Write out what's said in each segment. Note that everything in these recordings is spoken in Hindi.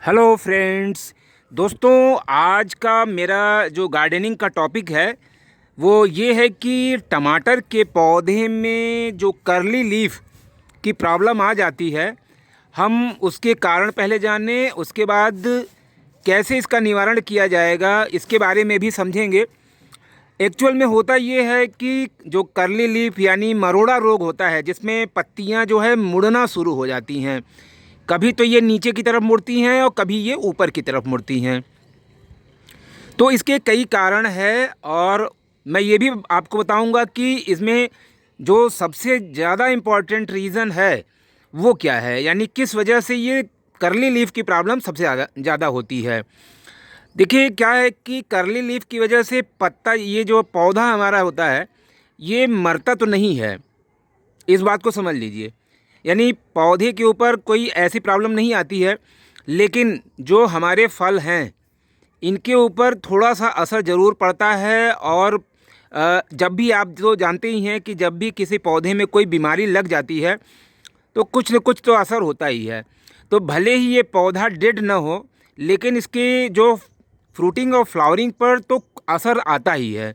Hello friends. दोस्तों, आज का मेरा जो गार्डनिंग का टॉपिक है वो ये है कि टमाटर के पौधे में जो कर्ली लीफ की प्रॉब्लम आ जाती है, हम उसके कारण पहले जानें, उसके बाद कैसे इसका निवारण किया जाएगा इसके बारे में भी समझेंगे। एक्चुअल में होता ये है कि जो कर्ली लीफ यानी मरोड़ा रोग होता है, जिसमें पत्तियां जो है मुड़ना शुरू हो जाती हैं। कभी तो ये नीचे की तरफ मुड़ती हैं और कभी ये ऊपर की तरफ मुड़ती हैं। तो इसके कई कारण हैं और मैं ये भी आपको बताऊंगा कि इसमें जो सबसे ज़्यादा इम्पॉर्टेंट रीज़न है वो क्या है, यानी किस वजह से ये कर्ली लीफ की प्रॉब्लम सबसे ज़्यादा होती है। देखिए, क्या है कि कर्ली लीफ की वजह से पत्ता, ये जो पौधा हमारा होता है, ये मरता तो नहीं है, इस बात को समझ लीजिए। यानी पौधे के ऊपर कोई ऐसी प्रॉब्लम नहीं आती है, लेकिन जो हमारे फल हैं इनके ऊपर थोड़ा सा असर ज़रूर पड़ता है। और जब भी, आप तो जानते ही हैं कि जब भी किसी पौधे में कोई बीमारी लग जाती है तो कुछ न कुछ तो असर होता ही है। तो भले ही ये पौधा डेड ना हो, लेकिन इसके जो फ्रूटिंग और फ्लावरिंग पर तो असर आता ही है।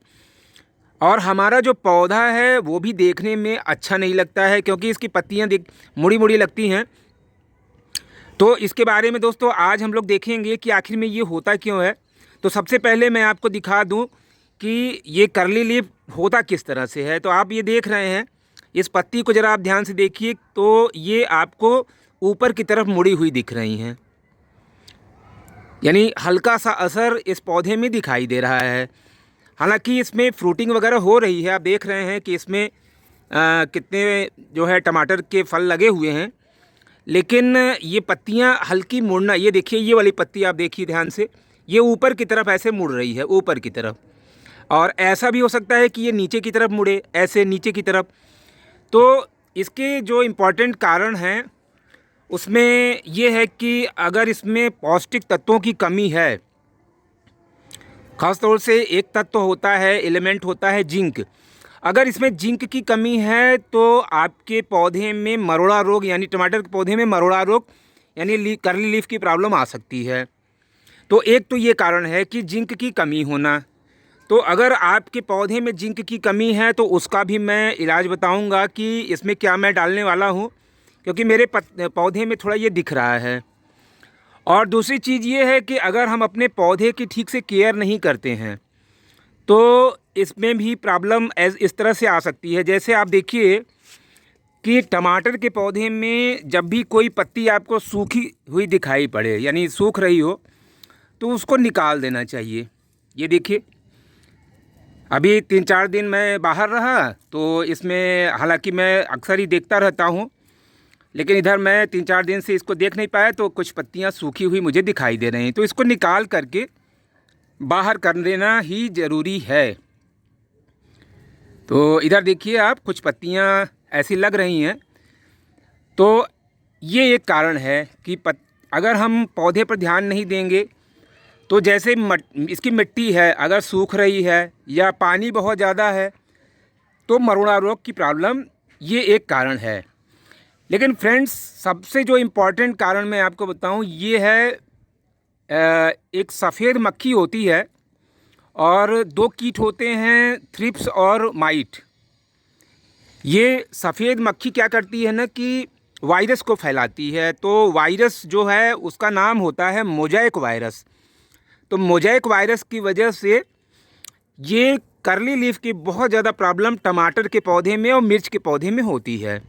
और हमारा जो पौधा है वो भी देखने में अच्छा नहीं लगता है, क्योंकि इसकी पत्तियां देख मुड़ी मुड़ी लगती हैं। तो इसके बारे में दोस्तों आज हम लोग देखेंगे कि आखिर में ये होता क्यों है। तो सबसे पहले मैं आपको दिखा दूं कि ये कर्ली लीफ होता किस तरह से है। तो आप ये देख रहे हैं, इस पत्ती को ज़रा आप ध्यान से देखिए, तो ये आपको ऊपर की तरफ मुड़ी हुई दिख रही हैं, यानी हल्का सा असर इस पौधे में दिखाई दे रहा है। हालांकि इसमें फ्रूटिंग वगैरह हो रही है, आप देख रहे हैं कि इसमें कितने जो है टमाटर के फल लगे हुए हैं, लेकिन ये पत्तियां हल्की मुड़ना, ये देखिए, ये वाली पत्ती आप देखिए ध्यान से, ये ऊपर की तरफ ऐसे मुड़ रही है, ऊपर की तरफ। और ऐसा भी हो सकता है कि ये नीचे की तरफ मुड़े, ऐसे नीचे की तरफ। तो इसके जो इम्पोर्टेंट कारण हैं उसमें ये है कि अगर इसमें पौष्टिक तत्वों की कमी है, ख़ास तौर से एक तत्व होता है, एलिमेंट होता है जिंक। अगर इसमें जिंक की कमी है तो आपके पौधे में मरोड़ा रोग, यानी टमाटर के पौधे में मरोड़ा रोग यानी कर्ली लीफ की प्रॉब्लम आ सकती है। तो एक तो ये कारण है कि जिंक की कमी होना। तो अगर आपके पौधे में जिंक की कमी है तो उसका भी मैं इलाज बताऊंगा कि इसमें क्या मैं डालने वाला हूँ, क्योंकि मेरे पौधे में थोड़ा ये दिख रहा है। और दूसरी चीज़ ये है कि अगर हम अपने पौधे की ठीक से केयर नहीं करते हैं तो इसमें भी प्रॉब्लम इस तरह से आ सकती है। जैसे आप देखिए कि टमाटर के पौधे में जब भी कोई पत्ती आपको सूखी हुई दिखाई पड़े, यानी सूख रही हो, तो उसको निकाल देना चाहिए। ये देखिए, अभी 3-4 दिन मैं बाहर रहा तो इसमें, हालांकि मैं अक्सर ही देखता रहता हूँ, लेकिन इधर मैं 3-4 दिन से इसको देख नहीं पाया, तो कुछ पत्तियाँ सूखी हुई मुझे दिखाई दे रही हैं। तो इसको निकाल करके बाहर कर देना ही ज़रूरी है। तो इधर देखिए आप, कुछ पत्तियाँ ऐसी लग रही हैं। तो ये एक कारण है कि अगर हम पौधे पर ध्यान नहीं देंगे तो जैसे इसकी मिट्टी है, अगर सूख रही है या पानी बहुत ज़्यादा है, तो मरोड़ा रोग की प्रॉब्लम ये एक कारण है। लेकिन फ्रेंड्स, सबसे जो इम्पोर्टेंट कारण मैं आपको बताऊं, ये है एक सफ़ेद मक्खी होती है और 2 कीट होते हैं, थ्रिप्स और माइट। ये सफ़ेद मक्खी क्या करती है ना कि वायरस को फैलाती है। तो वायरस जो है उसका नाम होता है मोज़ेक वायरस। तो मोज़ेक वायरस की वजह से ये कर्ली लीफ की बहुत ज़्यादा प्रॉब्लम टमाटर के पौधे में और मिर्च के पौधे में होती है।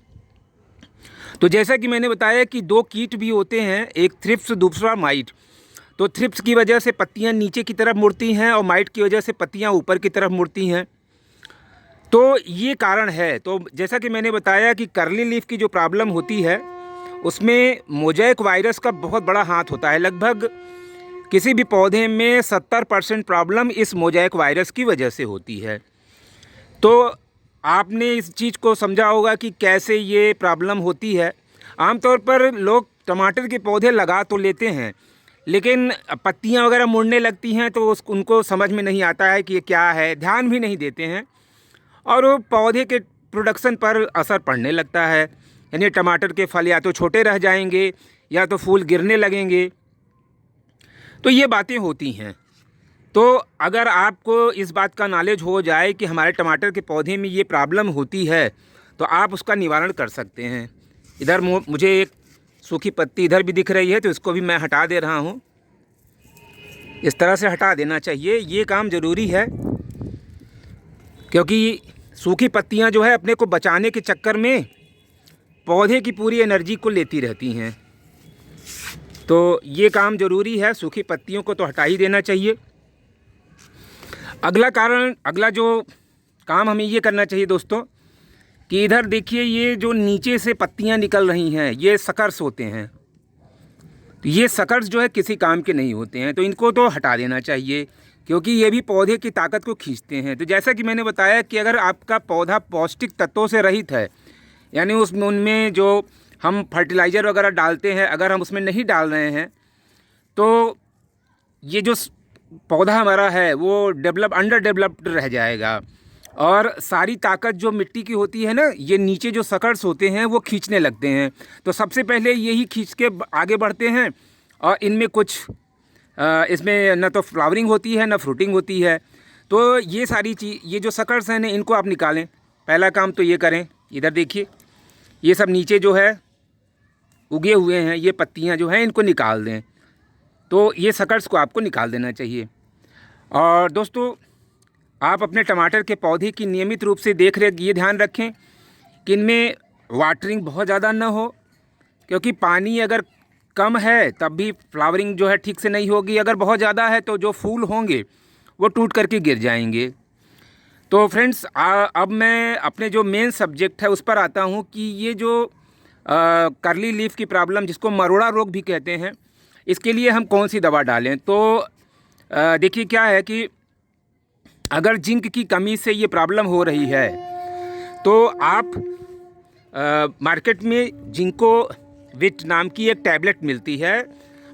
तो जैसा कि मैंने बताया कि 2 कीट भी होते हैं, एक थ्रिप्स, दूसरा माइट। तो थ्रिप्स की वजह से पत्तियां नीचे की तरफ मुड़ती हैं और माइट की वजह से पत्तियां ऊपर की तरफ मुड़ती हैं। तो ये कारण है। तो जैसा कि मैंने बताया कि कर्ली लीफ की जो प्रॉब्लम होती है उसमें मोज़ेक वायरस का बहुत बड़ा हाथ होता है। लगभग किसी भी पौधे में 70% प्रॉब्लम इस मोज़ेक वायरस की वजह से होती है। तो आपने इस चीज़ को समझा होगा कि कैसे ये प्रॉब्लम होती है। आमतौर पर लोग टमाटर के पौधे लगा तो लेते हैं, लेकिन पत्तियां वगैरह मुड़ने लगती हैं तो उनको समझ में नहीं आता है कि ये क्या है, ध्यान भी नहीं देते हैं और वो पौधे के प्रोडक्शन पर असर पड़ने लगता है। यानी टमाटर के फल या तो छोटे रह जाएंगे या तो फूल गिरने लगेंगे। तो ये बातें होती हैं। तो अगर आपको इस बात का नॉलेज हो जाए कि हमारे टमाटर के पौधे में ये प्रॉब्लम होती है, तो आप उसका निवारण कर सकते हैं। इधर मुझे एक सूखी पत्ती इधर भी दिख रही है, तो इसको भी मैं हटा दे रहा हूँ। इस तरह से हटा देना चाहिए, ये काम ज़रूरी है, क्योंकि सूखी पत्तियाँ जो है अपने को बचाने के चक्कर में पौधे की पूरी एनर्जी को लेती रहती हैं। तो ये काम ज़रूरी है, सूखी पत्तियों को तो हटा ही देना चाहिए। अगला जो काम हमें ये करना चाहिए दोस्तों, कि इधर देखिए ये जो नीचे से पत्तियां निकल रही हैं, ये सकर्स होते हैं। तो ये सकर्स जो है किसी काम के नहीं होते हैं, तो इनको तो हटा देना चाहिए, क्योंकि ये भी पौधे की ताकत को खींचते हैं। तो जैसा कि मैंने बताया कि अगर आपका पौधा पौष्टिक तत्वों से रहित है, यानी उनमें जो हम फर्टिलाइज़र वगैरह डालते हैं, अगर हम उसमें नहीं डाल रहे हैं, तो ये जो पौधा हमारा है वो अंडर डेवलप्ड रह जाएगा, और सारी ताकत जो मिट्टी की होती है ना, ये नीचे जो सकर्स होते हैं वो खींचने लगते हैं। तो सबसे पहले यही खींच के आगे बढ़ते हैं, और इनमें कुछ इसमें न तो फ्लावरिंग होती है, न फ्रूटिंग होती है। तो ये सारी ये जो सकर्स हैं ना, इनको आप निकालें। पहला काम तो ये करें। इधर देखिए ये सब नीचे जो है उगे हुए हैं, ये पत्तियां जो हैं इनको निकाल दें। तो ये सकर्स को आपको निकाल देना चाहिए। और दोस्तों, आप अपने टमाटर के पौधे की नियमित रूप से देख रेख ये ध्यान रखें कि इनमें वाटरिंग बहुत ज़्यादा ना हो, क्योंकि पानी अगर कम है तब भी फ्लावरिंग जो है ठीक से नहीं होगी। अगर बहुत ज़्यादा है तो जो फूल होंगे वो टूट करके गिर जाएंगे। तो फ्रेंड्स, अब मैं अपने जो मेन सब्जेक्ट है उस पर आता हूँ कि ये जो करली लीफ की प्रॉब्लम, जिसको मरोड़ा रोग भी कहते हैं, इसके लिए हम कौन सी दवा डालें। तो देखिए क्या है कि अगर जिंक की कमी से ये प्रॉब्लम हो रही है, तो आप मार्केट में जिंको विट नाम की एक टैबलेट मिलती है।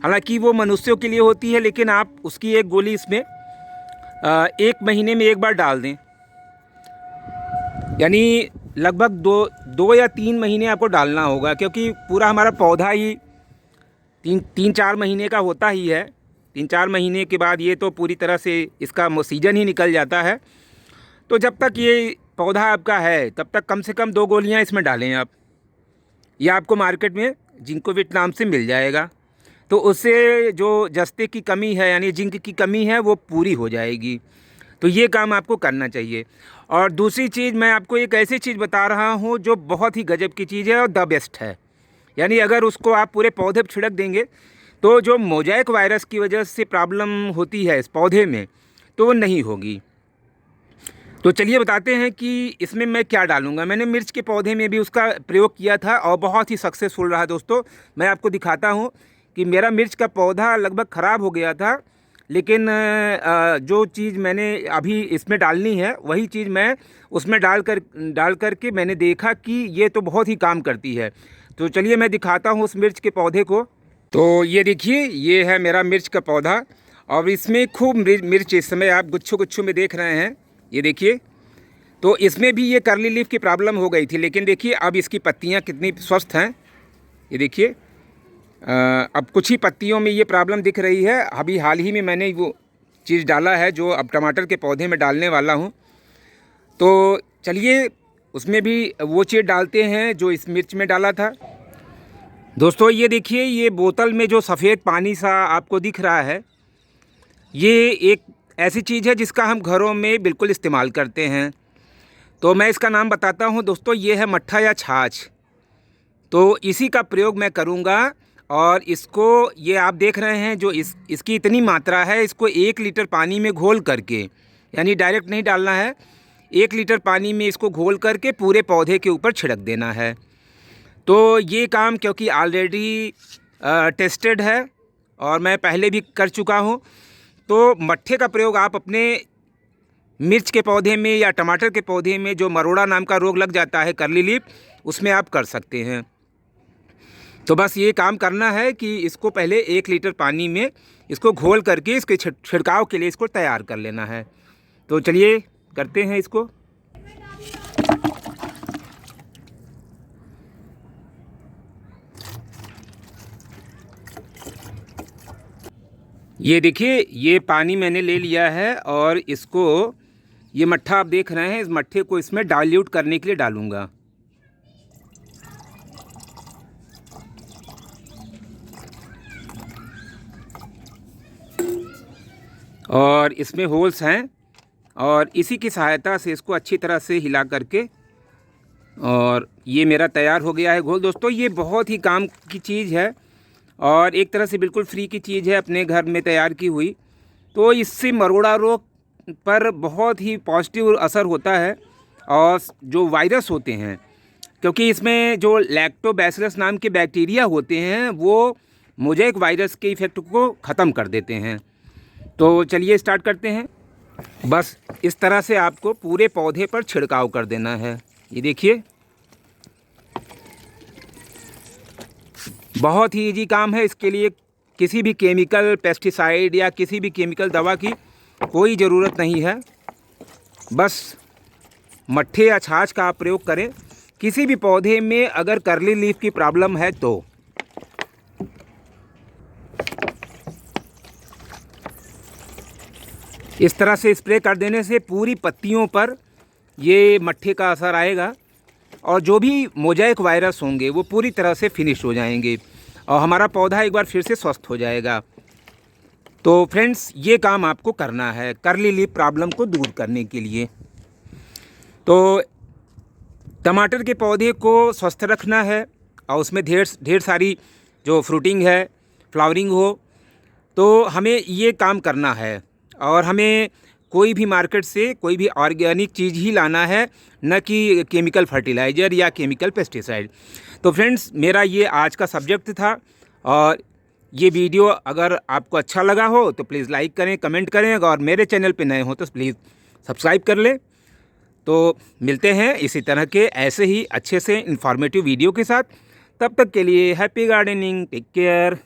हालांकि वो मनुष्यों के लिए होती है, लेकिन आप उसकी एक गोली इसमें 1 महीने में एक बार डाल दें, यानी लगभग 2 या 3 महीने आपको डालना होगा, क्योंकि पूरा हमारा पौधा ही 3-4 महीने का होता ही है। 3-4 महीने के बाद ये तो पूरी तरह से इसका सीजन ही निकल जाता है। तो जब तक ये पौधा आपका है तब तक कम से कम 2 गोलियां इसमें डालें आप। यह आपको मार्केट में जिंकोविट नाम से मिल जाएगा। तो उससे जो जस्ते की कमी है, यानी जिंक की कमी है, वो पूरी हो जाएगी। तो ये काम आपको करना चाहिए। और दूसरी चीज़, मैं आपको एक ऐसी चीज़ बता रहा हूँ जो बहुत ही गजब की चीज़ है और द बेस्ट है। यानी अगर उसको आप पूरे पौधे पर छिड़क देंगे तो जो मोज़ेक वायरस की वजह से प्रॉब्लम होती है इस पौधे में, तो वो नहीं होगी। तो चलिए बताते हैं कि इसमें मैं क्या डालूँगा। मैंने मिर्च के पौधे में भी उसका प्रयोग किया था और बहुत ही सक्सेसफुल रहा दोस्तों। मैं आपको दिखाता हूँ कि मेरा मिर्च का पौधा लगभग ख़राब हो गया था, लेकिन जो चीज़ मैंने अभी इसमें डालनी है वही चीज़ मैं उसमें डाल कर के मैंने देखा कि ये तो बहुत ही काम करती है। तो चलिए मैं दिखाता हूँ उस मिर्च के पौधे को। तो ये देखिए, ये है मेरा मिर्च का पौधा, और इसमें खूब मिर्च इस समय आप गुच्छों में देख रहे हैं। ये देखिए, तो इसमें भी ये करली लीफ की प्रॉब्लम हो गई थी, लेकिन देखिए अब इसकी पत्तियां कितनी स्वस्थ हैं। ये देखिए, अब कुछ ही पत्तियों में ये प्रॉब्लम दिख रही है। अभी हाल ही में मैंने वो चीज़ डाला है जो अब टमाटर के पौधे में डालने वाला हूँ। तो चलिए उसमें भी वो चीज़ डालते हैं जो इस मिर्च में डाला था। दोस्तों ये देखिए, ये बोतल में जो सफ़ेद पानी सा आपको दिख रहा है, ये एक ऐसी चीज़ है जिसका हम घरों में बिल्कुल इस्तेमाल करते हैं। तो मैं इसका नाम बताता हूँ दोस्तों, ये है मट्ठा या छाछ। तो इसी का प्रयोग मैं करूँगा, और इसको ये आप देख रहे हैं जो इसकी इतनी मात्रा है, इसको 1 लीटर पानी में घोल करके, यानी डायरेक्ट नहीं डालना है, 1 लीटर पानी में इसको घोल करके पूरे पौधे के ऊपर छिड़क देना है। तो ये काम क्योंकि ऑलरेडी टेस्टेड है और मैं पहले भी कर चुका हूँ, तो मट्ठे का प्रयोग आप अपने मिर्च के पौधे में या टमाटर के पौधे में जो मरोड़ा नाम का रोग लग जाता है, करली लीफ, उसमें आप कर सकते हैं। तो बस ये काम करना है कि इसको पहले 1 लीटर पानी में इसको घोल करके इसके छिड़काव के लिए इसको तैयार कर लेना है। तो चलिए करते हैं इसको। ये देखिए, ये पानी मैंने ले लिया है और इसको, ये मट्ठा आप देख रहे हैं, इस मट्ठे को इसमें डाइल्यूट करने के लिए डालूंगा। और इसमें होल्स हैं और इसी की सहायता से इसको अच्छी तरह से हिला करके, और ये मेरा तैयार हो गया है घोल। दोस्तों, ये बहुत ही काम की चीज़ है और एक तरह से बिल्कुल फ्री की चीज़ है, अपने घर में तैयार की हुई। तो इससे मरोड़ा रोग पर बहुत ही पॉजिटिव असर होता है। और जो वायरस होते हैं, क्योंकि इसमें जो लैक्टोबैसिलस नाम के बैक्टीरिया होते हैं, वो मोज़ेक वायरस के इफ़ेक्ट को ख़त्म कर देते हैं। तो चलिए स्टार्ट करते हैं। बस इस तरह से आपको पूरे पौधे पर छिड़काव कर देना है। ये देखिए, बहुत ही इजी काम है। इसके लिए किसी भी केमिकल पेस्टिसाइड या किसी भी केमिकल दवा की कोई ज़रूरत नहीं है। बस मट्ठे या छाछ का आप प्रयोग करें किसी भी पौधे में अगर कर्ली लीफ की प्रॉब्लम है तो। इस तरह से स्प्रे कर देने से पूरी पत्तियों पर ये मट्ठे का असर आएगा और जो भी मोज़ेक वायरस होंगे वो पूरी तरह से फिनिश हो जाएंगे और हमारा पौधा एक बार फिर से स्वस्थ हो जाएगा। तो फ्रेंड्स, ये काम आपको करना है कर्ली लीफ प्रॉब्लम को दूर करने के लिए। तो टमाटर के पौधे को स्वस्थ रखना है और उसमें ढेर सारी जो फ्रूटिंग है, फ्लावरिंग हो, तो हमें ये काम करना है। और हमें कोई भी मार्केट से कोई भी ऑर्गेनिक चीज़ ही लाना है, न कि केमिकल फर्टिलाइज़र या केमिकल पेस्टिसाइड। तो फ्रेंड्स, मेरा ये आज का सब्जेक्ट था और ये वीडियो अगर आपको अच्छा लगा हो तो प्लीज़ लाइक करें, कमेंट करें और मेरे चैनल पे नए हो तो प्लीज़ सब्सक्राइब कर लें। तो मिलते हैं इसी तरह के ऐसे ही अच्छे से इन्फॉर्मेटिव वीडियो के साथ। तब तक के लिए हैप्पी गार्डनिंग, टेक केयर।